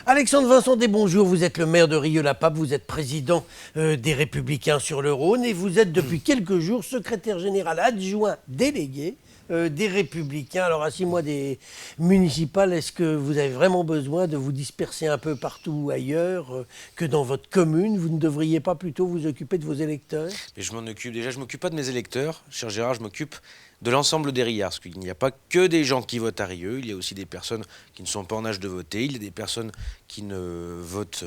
Alexandre Vincent bonjour, vous êtes le maire de Rieux-la-Pape, vous êtes président des Républicains sur le Rhône et vous êtes depuis quelques jours secrétaire général adjoint délégué des Républicains. Alors à 6 mois des municipales, est-ce que vous avez vraiment besoin de vous disperser un peu partout ailleurs que dans votre commune? Vous ne devriez pas plutôt vous occuper de vos électeurs? Et je m'occupe pas de mes électeurs, cher Gérard, je m'occupe de l'ensemble des Riards, parce qu'il n'y a pas que des gens qui votent à Rieux, il y a aussi des personnes qui ne sont pas en âge de voter, il y a des personnes qui ne votent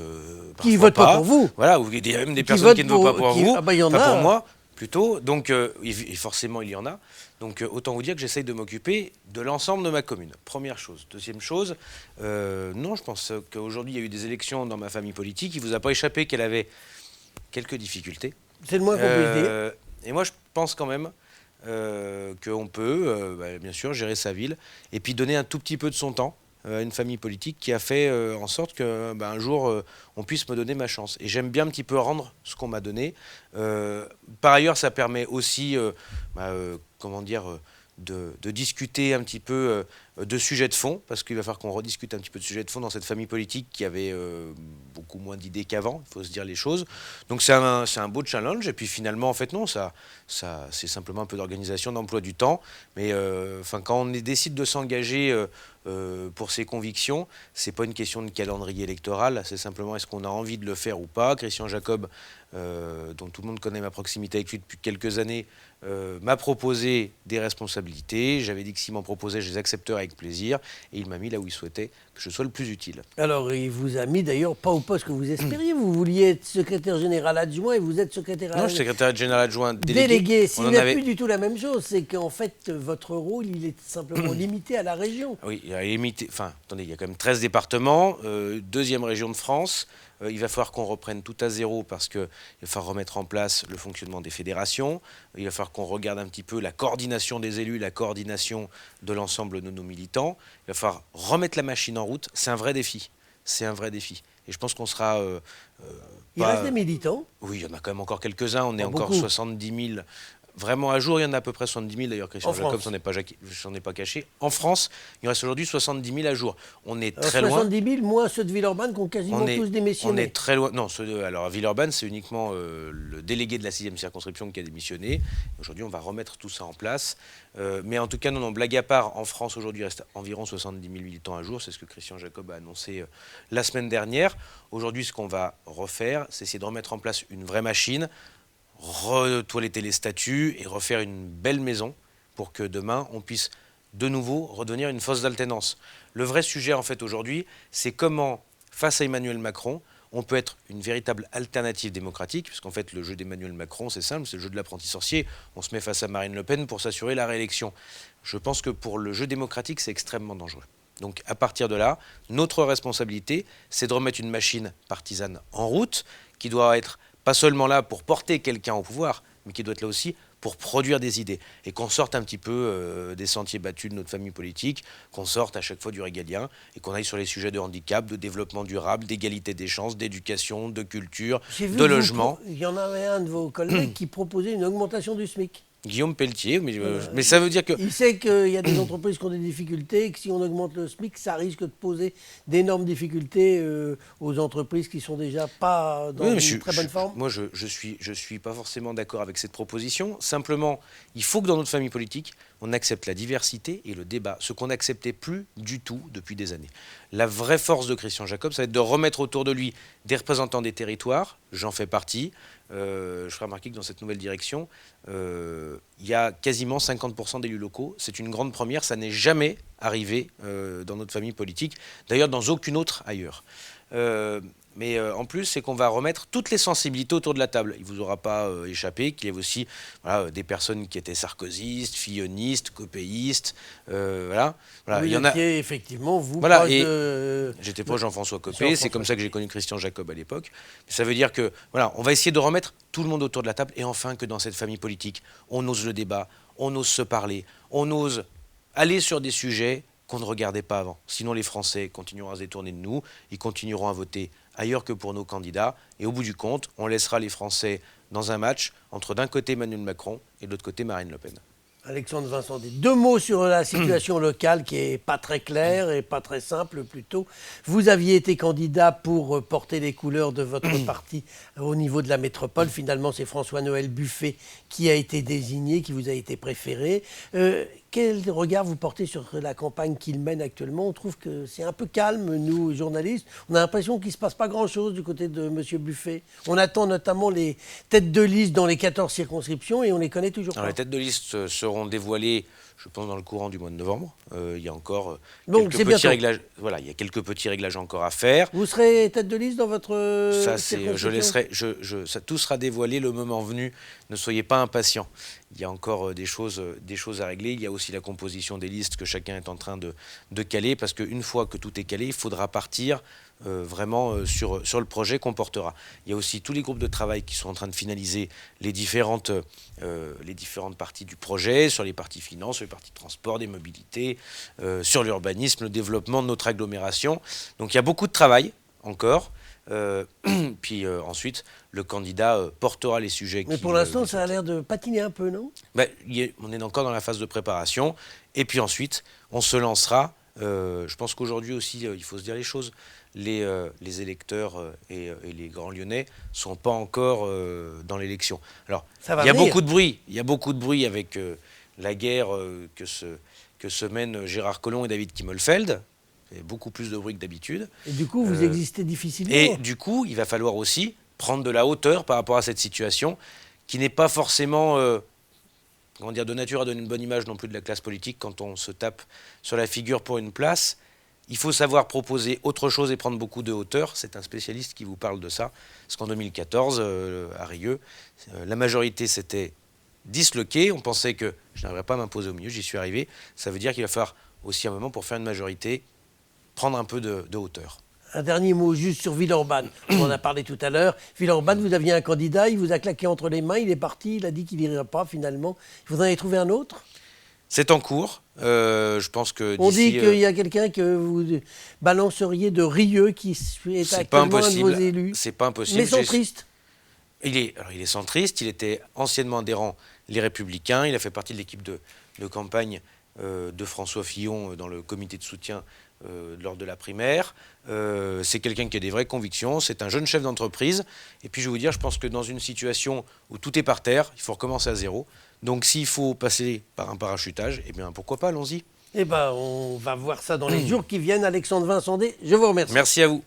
Qui votent pas pour vous? Voilà, ou il y a même des personnes qui ne votent pas pour vous, Ah bah, y en pas a. pour moi, plutôt. Donc, et forcément, il y en a. Donc, autant vous dire que j'essaye de m'occuper de l'ensemble de ma commune. Première chose. Deuxième chose, non, je pense qu'aujourd'hui, il y a eu des élections dans ma famille politique. Il ne vous a pas échappé qu'elle avait quelques difficultés. C'est le moins qu'on puisse dire. Et moi, je pense quand même qu'on peut, bien sûr, gérer sa ville et puis donner un tout petit peu de son temps à une famille politique qui a fait en sorte que un jour, on puisse me donner ma chance. Et j'aime bien un petit peu rendre ce qu'on m'a donné. Par ailleurs, ça permet aussi, comment dire, de discuter un petit peu de sujets de fond, parce qu'il va falloir qu'on rediscute un petit peu de sujets de fond dans cette famille politique qui avait beaucoup moins d'idées qu'avant, il faut se dire les choses. Donc c'est un beau challenge, et puis finalement, en fait, non, ça c'est simplement un peu d'organisation, d'emploi du temps, mais quand on décide de s'engager pour ses convictions, c'est pas une question de calendrier électoral, c'est simplement est-ce qu'on a envie de le faire ou pas. Christian Jacob, dont tout le monde connaît ma proximité avec lui depuis quelques années, m'a proposé des responsabilités. J'avais dit que s'il m'en proposait, je les accepterais avec plaisir. Et il m'a mis là où il souhaitait que je sois le plus utile. Alors, il vous a mis d'ailleurs pas au poste que vous espériez. Vous vouliez être secrétaire général adjoint et vous êtes secrétaire Non, je suis secrétaire général adjoint délégué. Ce n'est plus du tout la même chose. C'est qu'en fait, votre rôle, il est simplement limité à la région. Oui, il y a limité. Enfin, attendez, il y a quand même 13 départements, deuxième région de France. Il va falloir qu'on reprenne tout à zéro parce qu'il va falloir remettre en place le fonctionnement des fédérations. Il va falloir qu'on regarde un petit peu la coordination des élus, la coordination de l'ensemble de nos militants. Il va falloir remettre la machine en route. C'est un vrai défi. C'est un vrai défi. Et je pense qu'on sera... Il reste des militants? Oui, il y en a quand même encore quelques-uns. On est encore beaucoup. 70 000... Vraiment à jour, il y en a à peu près 70 000. D'ailleurs, Christian Jacob s'en est pas caché. En France, il reste aujourd'hui 70 000 à jour. On est très loin. 70 000, moins ceux de Villeurbanne qui ont quasiment tous démissionné. On est très loin. Non, alors à Villeurbanne, c'est uniquement le délégué de la 6e circonscription qui a démissionné. Aujourd'hui, on va remettre tout ça en place. Mais en tout cas, non, blague à part, en France, aujourd'hui, il reste environ 70 000 militants à jour. C'est ce que Christian Jacob a annoncé la semaine dernière. Aujourd'hui, ce qu'on va refaire, c'est essayer de remettre en place une vraie machine, retoiletter les statuts et refaire une belle maison pour que demain, on puisse de nouveau redevenir une fosse d'alternance. Le vrai sujet, en fait, aujourd'hui, c'est comment, face à Emmanuel Macron, on peut être une véritable alternative démocratique, puisqu'en fait, le jeu d'Emmanuel Macron, c'est simple, c'est le jeu de l'apprenti sorcier. On se met face à Marine Le Pen pour s'assurer la réélection. Je pense que pour le jeu démocratique, c'est extrêmement dangereux. Donc, à partir de là, notre responsabilité, c'est de remettre une machine partisane en route, qui doit être pas seulement là pour porter quelqu'un au pouvoir, mais qui doit être là aussi pour produire des idées. Et qu'on sorte un petit peu des sentiers battus de notre famille politique, qu'on sorte à chaque fois du régalien, et qu'on aille sur les sujets de handicap, de développement durable, d'égalité des chances, d'éducation, de culture, de logement. Il y en avait un de vos collègues qui proposait une augmentation du SMIC. Guillaume Pelletier, mais ça veut dire que... Il sait qu'il y a des entreprises qui ont des difficultés et que si on augmente le SMIC, ça risque de poser d'énormes difficultés aux entreprises qui sont déjà pas dans une très bonne forme. Moi, je suis pas forcément d'accord avec cette proposition. Simplement, il faut que dans notre famille politique, on accepte la diversité et le débat, ce qu'on n'acceptait plus du tout depuis des années. La vraie force de Christian Jacob, ça va être de remettre autour de lui des représentants des territoires, j'en fais partie. Je ferai remarquer que dans cette nouvelle direction, il y a quasiment 50% d'élus locaux. C'est une grande première, ça n'est jamais arrivé dans notre famille politique, d'ailleurs dans aucune autre ailleurs. Mais en plus, c'est qu'on va remettre toutes les sensibilités autour de la table. Il ne vous aura pas échappé qu'il y avait aussi des personnes qui étaient sarkozystes, fillonistes, copéistes. Voilà, il y en a. Effectivement, vous. Voilà, j'étais proche Jean-François Copé. C'est comme ça que j'ai connu Christian Jacob à l'époque. Ça veut dire que voilà, on va essayer de remettre tout le monde autour de la table et enfin que dans cette famille politique, on ose le débat, on ose se parler, on ose aller sur des sujets qu'on ne regardait pas avant. Sinon, les Français continueront à se détourner de nous, ils continueront à voter ailleurs que pour nos candidats. Et au bout du compte, on laissera les Français dans un match entre d'un côté Emmanuel Macron et de l'autre côté Marine Le Pen. Alexandre Vincent, deux mots sur la situation locale qui n'est pas très claire et pas très simple plutôt. Vous aviez été candidat pour porter les couleurs de votre parti au niveau de la métropole. Finalement, c'est François-Noël Buffet qui a été désigné, qui vous a été préféré. Quel regard vous portez sur la campagne qu'il mène actuellement? On trouve que c'est un peu calme, nous, journalistes. On a l'impression qu'il ne se passe pas grand-chose du côté de M. Buffet. On attend notamment les têtes de liste dans les 14 circonscriptions et on les connaît toujours pas. Les têtes de liste seront dévoilées, je pense, dans le courant du mois de novembre. Il y a encore quelques petits réglages. Voilà, il y a quelques petits réglages encore à faire. Vous serez tête de liste dans votre Je laisserai. Tout sera dévoilé le moment venu. Ne soyez pas impatients. Il y a encore des choses à régler. Il y a aussi la composition des listes que chacun est en train de caler, parce qu'une fois que tout est calé, il faudra partir vraiment sur le projet qu'on portera. Il y a aussi tous les groupes de travail qui sont en train de finaliser les différentes parties du projet, sur les parties finances, sur les parties transport, des mobilités, sur l'urbanisme, le développement de notre agglomération. Donc il y a beaucoup de travail encore. Puis ensuite, le candidat portera les sujets. Mais pour l'instant, ça a l'air de patiner un peu, non? On est encore dans la phase de préparation. Et puis ensuite, on se lancera. Je pense qu'aujourd'hui aussi, il faut se dire les choses. Les électeurs et les Grands Lyonnais ne sont pas encore dans l'élection. Alors, il y a beaucoup de bruit. Il y a beaucoup de bruit avec la guerre que se mènent Gérard Collomb et David Kimmelfeld. Il y a beaucoup plus de bruit que d'habitude. Et du coup, vous existez difficilement. Et du coup, il va falloir aussi prendre de la hauteur par rapport à cette situation qui n'est pas forcément de nature à donner une bonne image non plus de la classe politique quand on se tape sur la figure pour une place. Il faut savoir proposer autre chose et prendre beaucoup de hauteur. C'est un spécialiste qui vous parle de ça. Parce qu'en 2014, à Rieux, la majorité s'était disloquée. On pensait que je n'arriverais pas à m'imposer au milieu. J'y suis arrivé. Ça veut dire qu'il va falloir aussi un moment pour faire une majorité prendre un peu de hauteur. Un dernier mot juste sur Villeurbanne. On en a parlé tout à l'heure. Villeurbanne, vous aviez un candidat, il vous a claqué entre les mains, il est parti, il a dit qu'il n'irait pas finalement. Vous en avez trouvé un autre? C'est en cours. Je pense que on dit qu'il y a quelqu'un que vous balanceriez de Rieux qui est actuellement un de vos élus. C'est pas impossible. Mais centriste. Il est centriste, il était anciennement adhérent Les Républicains, il a fait partie de l'équipe de campagne de François Fillon dans le comité de soutien lors de la primaire. C'est quelqu'un qui a des vraies convictions, c'est un jeune chef d'entreprise. Et puis je vais vous dire, je pense que dans une situation où tout est par terre, il faut recommencer à zéro. Donc s'il faut passer par un parachutage, eh bien pourquoi pas, allons-y. Eh bien, on va voir ça dans les jours qui viennent. Alexandre Vincent, je vous remercie. Merci à vous.